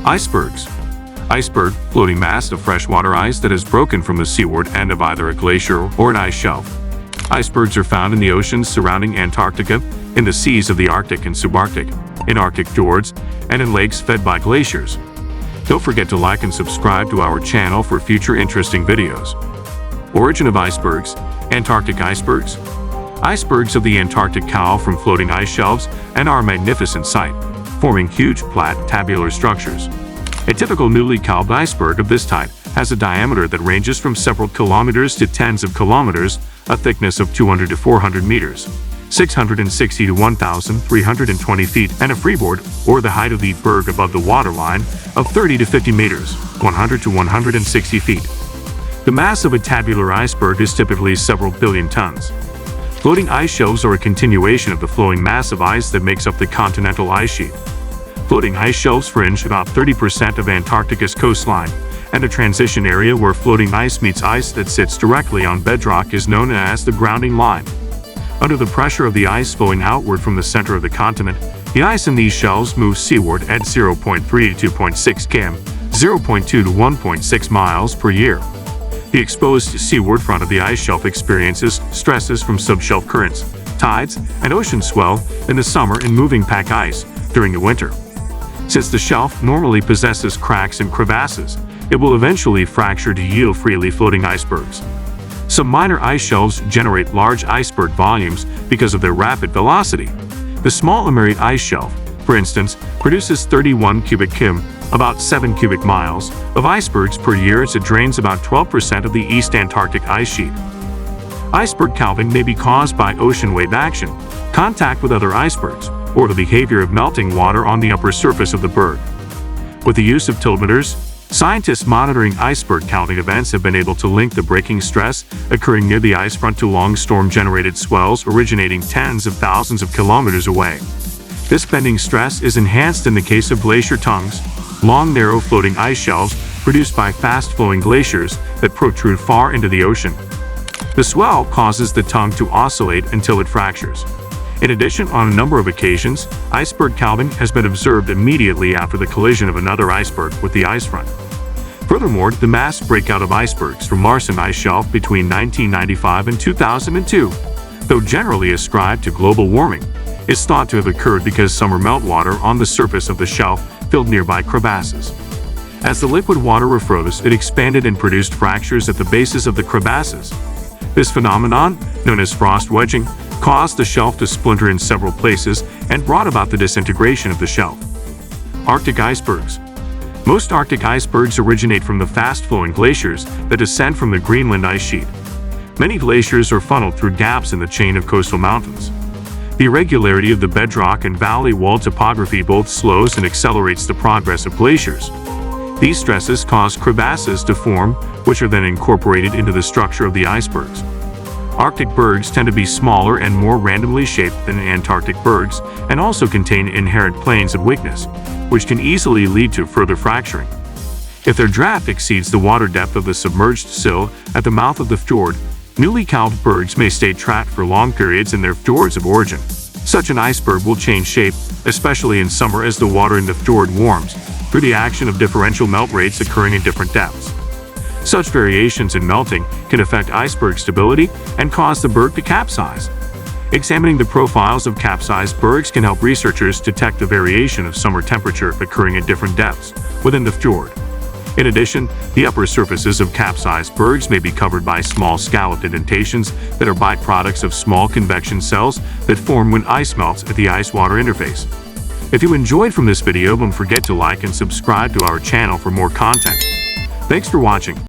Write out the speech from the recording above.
Icebergs. Iceberg, floating mass of freshwater ice that has broken from the seaward end of either a glacier or an ice shelf. Icebergs are found in the oceans surrounding Antarctica, in the seas of the Arctic and subarctic, in Arctic fjords, and in lakes fed by glaciers. Don't forget to like and subscribe to our channel for future interesting videos. Origin of icebergs. Antarctic icebergs. Icebergs of the Antarctic cowl from floating ice shelves and are a magnificent sight, forming huge flat tabular structures. A typical newly calved iceberg of this type has a diameter that ranges from several kilometers to tens of kilometers, a thickness of 200 to 400 meters, 660 to 1,320 feet, and a freeboard, or the height of the berg above the waterline, of 30 to 50 meters, 100 to 160 feet. The mass of a tabular iceberg is typically several billion tons. Floating ice shelves are a continuation of the flowing mass of ice that makes up the continental ice sheet. Floating ice shelves fringe about 30% of Antarctica's coastline, and a transition area where floating ice meets ice that sits directly on bedrock is known as the grounding line. Under the pressure of the ice flowing outward from the center of the continent, the ice in these shelves moves seaward at 0.3 to 2.6 km, 0.2 to 1.6 miles per year. The exposed seaward front of the ice shelf experiences stresses from subshelf currents, tides, and ocean swell in the summer and moving pack ice during the winter. Since the shelf normally possesses cracks and crevasses, it will eventually fracture to yield freely floating icebergs. Some minor ice shelves generate large iceberg volumes because of their rapid velocity. The small Emerald ice shelf, for instance, produces 31 cubic km, about 7 cubic miles, of icebergs per year as it drains about 12% of the East Antarctic ice sheet. Iceberg calving may be caused by ocean wave action, contact with other icebergs, or the behavior of melting water on the upper surface of the berg. With the use of altimeters, scientists monitoring iceberg calving events have been able to link the breaking stress occurring near the ice front to long storm-generated swells originating tens of thousands of kilometers away. This bending stress is enhanced in the case of glacier tongues, long, narrow floating ice shelves produced by fast-flowing glaciers that protrude far into the ocean. The swell causes the tongue to oscillate until it fractures. In addition, on a number of occasions, iceberg calving has been observed immediately after the collision of another iceberg with the ice front. Furthermore, the mass breakout of icebergs from Larsen Ice Shelf between 1995 and 2002, though generally ascribed to global warming, is thought to have occurred because summer meltwater on the surface of the shelf filled nearby crevasses. As the liquid water refroze, it expanded and produced fractures at the bases of the crevasses. This phenomenon, known as frost wedging, caused the shelf to splinter in several places and brought about the disintegration of the shelf. Arctic icebergs. Most Arctic icebergs originate from the fast-flowing glaciers that descend from the Greenland ice sheet. Many glaciers are funneled through gaps in the chain of coastal mountains. The irregularity of the bedrock and valley wall topography both slows and accelerates the progress of glaciers. These stresses cause crevasses to form, which are then incorporated into the structure of the icebergs. Arctic bergs tend to be smaller and more randomly shaped than Antarctic bergs and also contain inherent planes of weakness, which can easily lead to further fracturing. If their draft exceeds the water depth of the submerged sill at the mouth of the fjord, newly calved bergs may stay trapped for long periods in their fjords of origin. Such an iceberg will change shape, especially in summer as the water in the fjord warms, through the action of differential melt rates occurring in different depths. Such variations in melting can affect iceberg stability and cause the berg to capsize. Examining the profiles of capsized bergs can help researchers detect the variation of summer temperature occurring at different depths within the fjord. In addition, the upper surfaces of capsized bergs may be covered by small scalloped indentations that are byproducts of small convection cells that form when ice melts at the ice-water interface. If you enjoyed from this video, don't forget to like and subscribe to our channel for more content. Thanks for watching.